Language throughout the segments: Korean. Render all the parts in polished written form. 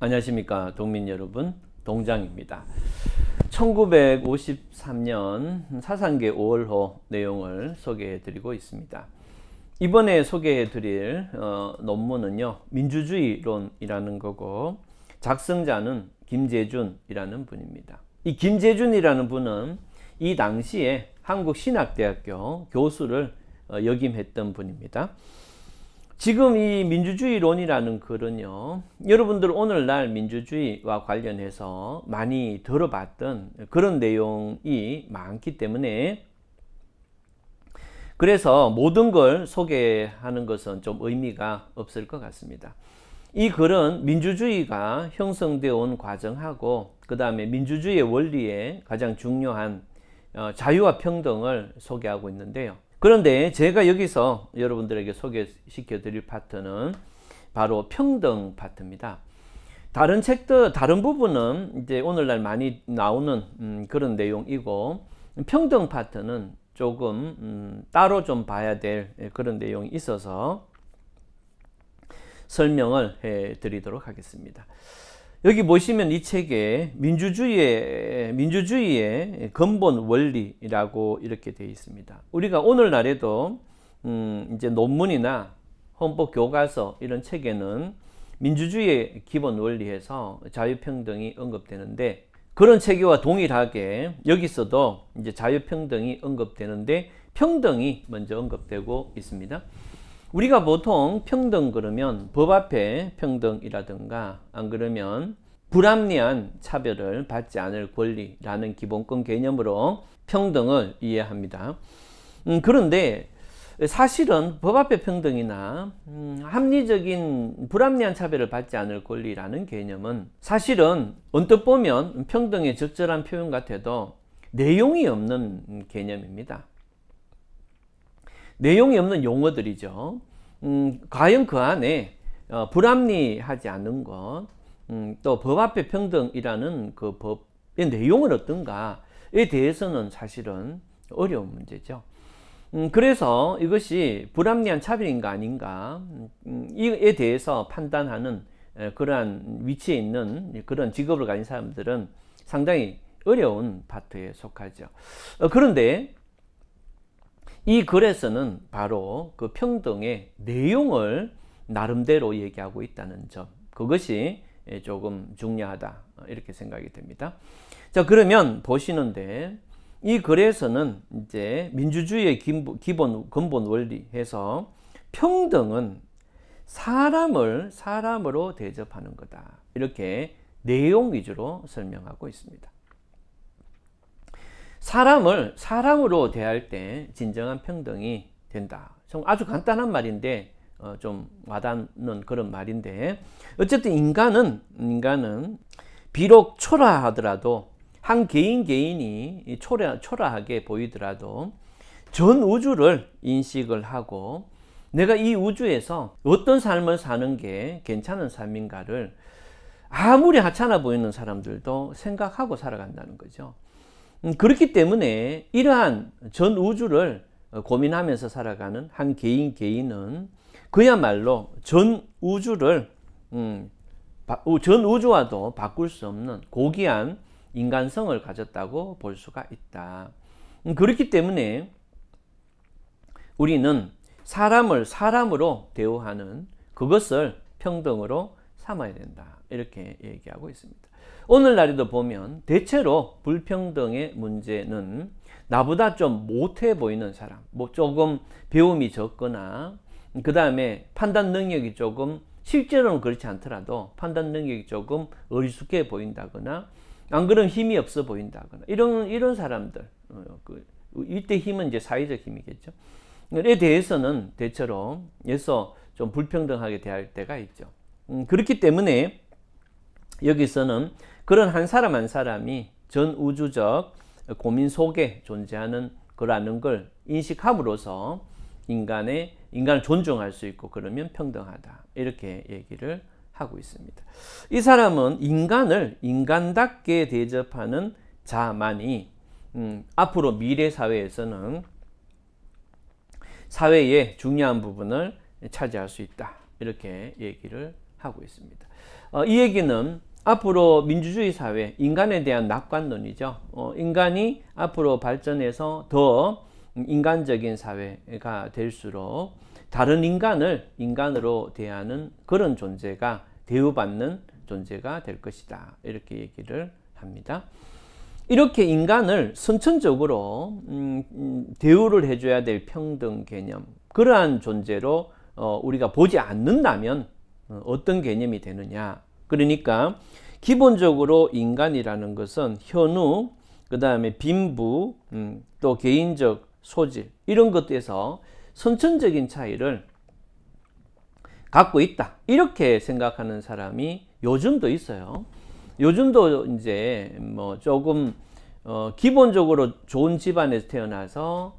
안녕하십니까 동민 여러분, 동장입니다. 1953년 사상계 5월호 내용을 소개해 드리고 있습니다. 이번에 소개해 드릴 논문은요, 민주주의론이라는 거고, 작성자는 김재준이라는 분입니다. 이 김재준이라는 분은 이 당시에 한국신학대학교 교수를 역임했던 분입니다. 지금 이 민주주의론이라는 글은요, 여러분들 오늘날 민주주의와 관련해서 많이 들어봤던 그런 내용이 많기 때문에, 그래서 모든 걸 소개하는 것은 좀 의미가 없을 것 같습니다. 이 글은 민주주의가 형성되어 온 과정하고, 그 다음에 민주주의의 원리에 가장 중요한 자유와 평등을 소개하고 있는데요. 그런데 제가 여기서 여러분들에게 소개시켜 드릴 파트는 바로 평등 파트입니다. 다른 책들, 다른 부분은 이제 오늘날 많이 나오는 그런 내용이고, 평등 파트는 조금 따로 좀 봐야 될 그런 내용이 있어서 설명을 해 드리도록 하겠습니다. 여기 보시면 이 책에 민주주의의 근본 원리라고 이렇게 되어 있습니다. 우리가 오늘날에도 이제 논문이나 헌법 교과서 이런 책에는 민주주의의 기본 원리에서 자유평등이 언급되는데, 그런 체계와 동일하게 여기서도 이제 자유평등이 언급되는데 평등이 먼저 언급되고 있습니다. 우리가 보통 평등 그러면 법 앞에 평등이라든가, 안 그러면 불합리한 차별을 받지 않을 권리라는 기본권 개념으로 평등을 이해합니다. 그런데 사실은 법 앞에 평등이나 합리적인 불합리한 차별을 받지 않을 권리라는 개념은 사실은 언뜻 보면 평등의 적절한 표현 같아도 내용이 없는 개념입니다. 내용이 없는 용어들이죠. 과연 그 안에 불합리하지 않은 것, 또 법 앞에 평등이라는 그 법의 내용은 어떤가에 대해서는 사실은 어려운 문제죠. 그래서 이것이 불합리한 차별인가 아닌가, 이에 대해서 판단하는 그러한 위치에 있는 그런 직업을 가진 사람들은 상당히 어려운 파트에 속하죠. 그런데 이 글에서는 바로 그 평등의 내용을 나름대로 얘기하고 있다는 점, 그것이 조금 중요하다 이렇게 생각이 됩니다. 자, 그러면 보시는데 이 글에서는 이제 민주주의의 근본 원리에서 평등은 사람을 사람으로 대접하는 거다, 이렇게 내용 위주로 설명하고 있습니다. 사람을 사람으로 대할 때 진정한 평등이 된다. 좀 아주 간단한 말인데 좀 와닿는 그런 말인데, 어쨌든 인간은 비록 초라하더라도, 한 개인이 초라하게 보이더라도 전 우주를 인식을 하고, 내가 이 우주에서 어떤 삶을 사는 게 괜찮은 삶인가를 아무리 하찮아 보이는 사람들도 생각하고 살아간다는 거죠. 그렇기 때문에 이러한 전 우주를 고민하면서 살아가는 한 개인은 그야말로 전 우주와도 바꿀 수 없는 고귀한 인간성을 가졌다고 볼 수가 있다. 그렇기 때문에 우리는 사람을 사람으로 대우하는 그것을 평등으로 삼아야 된다, 이렇게 얘기하고 있습니다. 오늘날에도 보면 대체로 불평등의 문제는 나보다 좀 못해 보이는 사람, 조금 배움이 적거나, 그 다음에 판단 능력이 조금, 실제로는 그렇지 않더라도 판단 능력이 조금 어리숙해 보인다거나, 안 그러면 힘이 없어 보인다거나, 이런 사람들, 이때 힘은 이제 사회적 힘이겠죠. 에 대해서는 대체로 좀 불평등하게 대할 때가 있죠. 그렇기 때문에 여기서는 그런 한 사람 한 사람이 전 우주적 고민 속에 존재하는 거라는 걸 인식함으로써 인간을 존중할 수 있고, 그러면 평등하다, 이렇게 얘기를 하고 있습니다. 이 사람은 인간을 인간답게 대접하는 자만이 앞으로 미래 사회에서는 사회의 중요한 부분을 차지할 수 있다, 이렇게 얘기를 하고 있습니다. 이 얘기는 앞으로 민주주의 사회, 인간에 대한 낙관론이죠. 인간이 앞으로 발전해서 더 인간적인 사회가 될수록 다른 인간을 인간으로 대하는 그런 존재가 대우받는 존재가 될 것이다. 이렇게 얘기를 합니다. 이렇게 인간을 선천적으로 대우를 해줘야 될 평등 개념, 그러한 존재로 우리가 보지 않는다면 어떤 개념이 되느냐. 그러니까 기본적으로 인간이라는 것은 현우, 그 다음에 빈부, 또 개인적 소질, 이런 것에서 선천적인 차이를 갖고 있다. 이렇게 생각하는 사람이 요즘도 있어요. 요즘도 이제 뭐 조금 기본적으로 좋은 집안에서 태어나서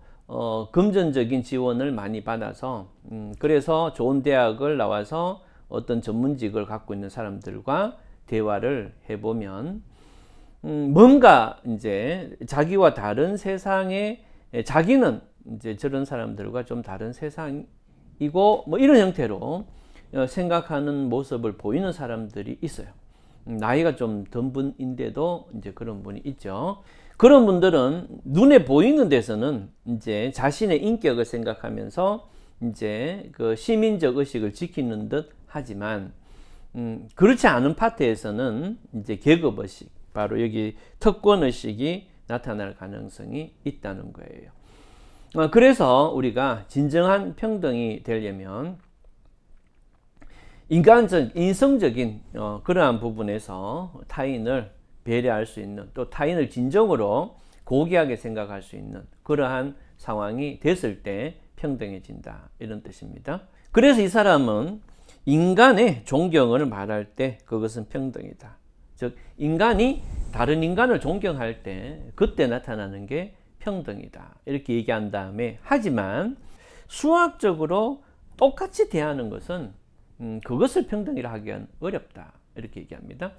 금전적인 지원을 많이 받아서 그래서 좋은 대학을 나와서 어떤 전문직을 갖고 있는 사람들과 대화를 해보면 뭔가 이제 자기와 다른 세상에 자기는 이제 저런 사람들과 좀 다른 세상이고 뭐 이런 형태로 생각하는 모습을 보이는 사람들이 있어요. 나이가 좀 든 분인데도 이제 그런 분이 있죠. 그런 분들은 눈에 보이는 데서는 이제 자신의 인격을 생각하면서 이제 그 시민적 의식을 지키는 듯 하지만 그렇지 않은 파트에서는 이제 계급 의식, 바로 여기 특권 의식이 나타날 가능성이 있다는 거예요. 그래서 우리가 진정한 평등이 되려면 인성적인 그러한 부분에서 타인을 배려할 수 있는, 또 타인을 진정으로 고귀하게 생각할 수 있는 그러한 상황이 됐을 때 평등해진다, 이런 뜻입니다. 그래서 이 사람은 인간의 존경을 말할 때 그것은 평등이다. 즉 인간이 다른 인간을 존경할 때 그때 나타나는 게 평등이다, 이렇게 얘기한 다음에, 하지만 수학적으로 똑같이 대하는 것은 그것을 평등이라 하기는 어렵다, 이렇게 얘기합니다.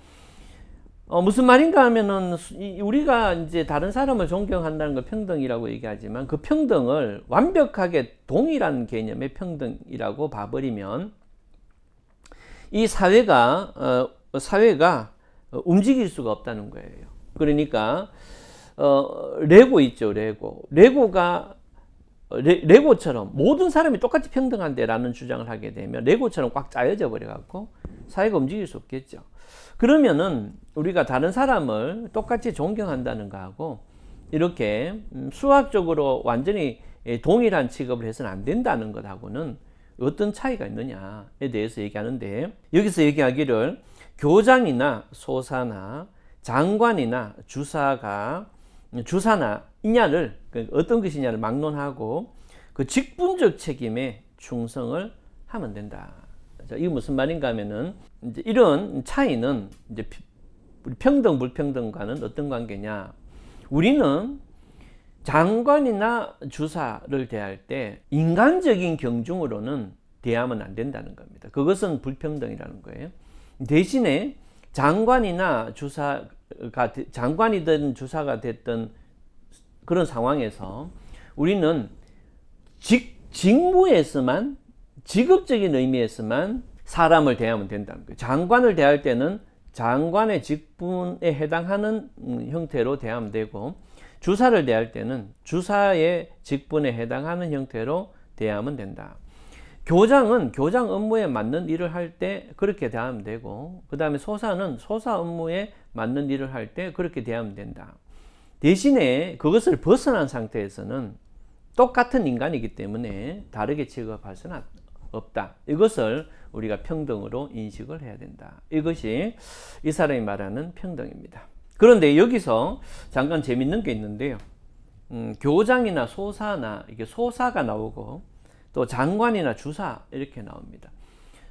무슨 말인가 하면은 우리가 이제 다른 사람을 존경한다는 걸 평등이라고 얘기하지만 그 평등을 완벽하게 동일한 개념의 평등이라고 봐버리면 이 사회가 움직일 수가 없다는 거예요. 그러니까 레고 있죠, 레고처럼 모든 사람이 똑같이 평등한데라는 주장을 하게 되면 레고처럼 꽉 짜여져 버려 갖고 사회가 움직일 수 없겠죠. 그러면은 우리가 다른 사람을 똑같이 존경한다는 거하고 이렇게 수학적으로 완전히 동일한 취급을 해서는 안 된다는 것하고는 어떤 차이가 있느냐에 대해서 얘기하는데, 여기서 얘기하기를 교장이나 소사나 장관이나 주사나 이냐를 어떤 것이냐를 막론하고 그 직분적 책임에 충성을 하면 된다. 자, 이게 무슨 말인가 하면은 이제 이런 차이는 이제 평등 불평등과는 어떤 관계냐? 우리는 장관이나 주사를 대할 때 인간적인 경중으로는 대하면 안 된다는 겁니다. 그것은 불평등이라는 거예요. 대신에 장관이나 장관이든 주사가 됐던 그런 상황에서 우리는 직무에서만, 직업적인 의미에서만 사람을 대하면 된다는 거예요. 장관을 대할 때는 장관의 직분에 해당하는 형태로 대하면 되고, 주사를 대할 때는 주사의 직분에 해당하는 형태로 대하면 된다. 교장은 교장 업무에 맞는 일을 할 때 그렇게 대하면 되고, 그 다음에 소사는 소사 업무에 맞는 일을 할 때 그렇게 대하면 된다. 대신에 그것을 벗어난 상태에서는 똑같은 인간이기 때문에 다르게 취급할 수는 없다. 이것을 우리가 평등으로 인식을 해야 된다. 이것이 이 사람이 말하는 평등입니다. 그런데 여기서 잠깐 재밌는 게 있는데요. 교장이나 소사나 이게 소사가 나오고 또 장관이나 주사 이렇게 나옵니다.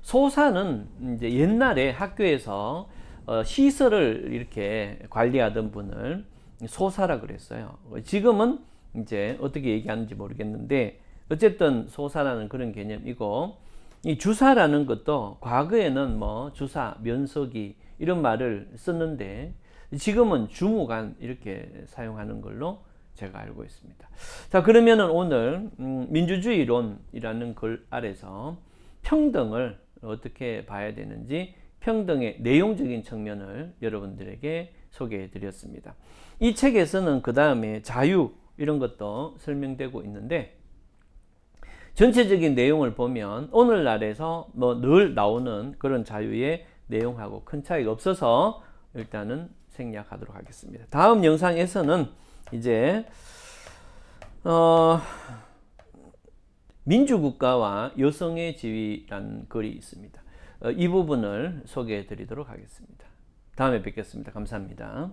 소사는 이제 옛날에 학교에서 시설을 이렇게 관리하던 분을 소사라 그랬어요. 지금은 이제 어떻게 얘기하는지 모르겠는데 어쨌든 소사라는 그런 개념이고, 이 주사라는 것도 과거에는 뭐 주사, 면석이 이런 말을 썼는데 지금은 주무관 이렇게 사용하는 걸로 제가 알고 있습니다. 자, 그러면은 오늘 민주주의론이라는 글 아래서 평등을 어떻게 봐야 되는지 평등의 내용적인 측면을 여러분들에게 소개해 드렸습니다. 이 책에서는 그 다음에 자유 이런 것도 설명되고 있는데 전체적인 내용을 보면 오늘날에서 뭐 늘 나오는 그런 자유의 내용하고 큰 차이가 없어서 일단은 생략하도록 하겠습니다. 다음 영상에서는 이제 민주국가와 여성의 지위라는 글이 있습니다. 이 부분을 소개해 드리도록 하겠습니다. 다음에 뵙겠습니다. 감사합니다.